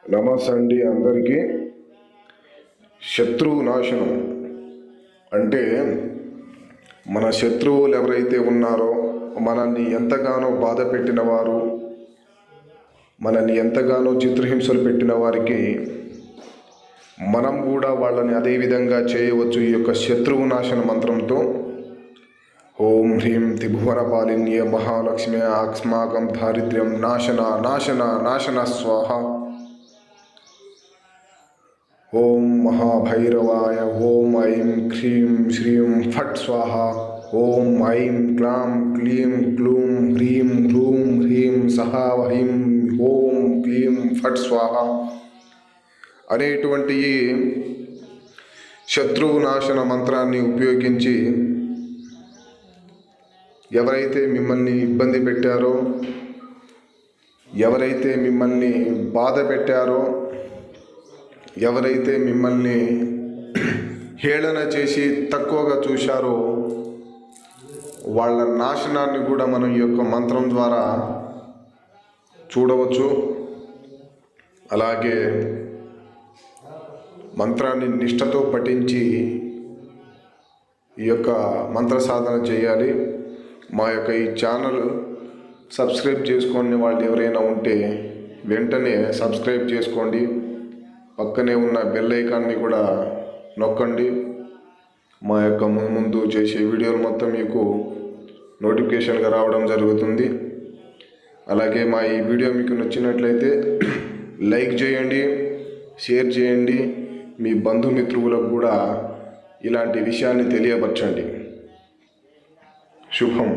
నమస్తే అండి అందరికీ. శత్రువు నాశనం అంటే మన శత్రువులు ఎవరైతే ఉన్నారో, మనల్ని ఎంతగానో బాధ పెట్టిన వారు, మనల్ని ఎంతగానో చిత్రహింసలు పెట్టిన వారికి మనం కూడా వాళ్ళని అదే విధంగా చేయవచ్చు ఈ యొక్క శత్రువు నాశన మంత్రంతో. ఓం హ్రీం త్రిభువన పాలిన్య మహాలక్ష్మి అస్మాకం దారిద్ర్యం నాశన నాశన నాశన స్వాహ. ఓం మహాభైరవాయ ఓం ఐం హ్రీం శ్రీం ఫట్ స్వాహ. ఓం ఐం క్లాం క్లీం క్లూం హ్రీం హ్రూం హ్రీం సహా హ్రీం ఓం క్లీం ఫట్ స్వాహ అనేటువంటి ఈ శత్రువు నాశన మంత్రాన్ని ఉపయోగించి ఎవరైతే మిమ్మల్ని ఇబ్బంది పెట్టారో, ఎవరైతే మిమ్మల్ని బాధ పెట్టారో, ఎవరైతే మిమ్మల్ని హేళన చేసి తక్కువగా చూశారో వాళ్ళ నాశనాన్ని కూడా మనం ఈ యొక్క మంత్రం ద్వారా చూడవచ్చు. అలాగే మంత్రాన్ని నిష్ఠతో పఠించి ఈ యొక్క మంత్ర సాధన చేయాలి. మా యొక్క ఈ ఛానల్ సబ్స్క్రైబ్ చేసుకునే వాళ్ళు ఎవరైనా ఉంటే వెంటనే సబ్స్క్రైబ్ చేసుకోండి. పక్కనే ఉన్న బెల్ ఐకాన్ని కూడా నొక్కండి. మా యొక్క ముందు చేసే వీడియోలు మొత్తం మీకు నోటిఫికేషన్గా రావడం జరుగుతుంది. అలాగే మా ఈ వీడియో మీకు నచ్చినట్లయితే లైక్ చేయండి, షేర్ చేయండి, మీ బంధుమిత్రులకు కూడా ఇలాంటి విషయాన్ని తెలియపరచండి. శుభం.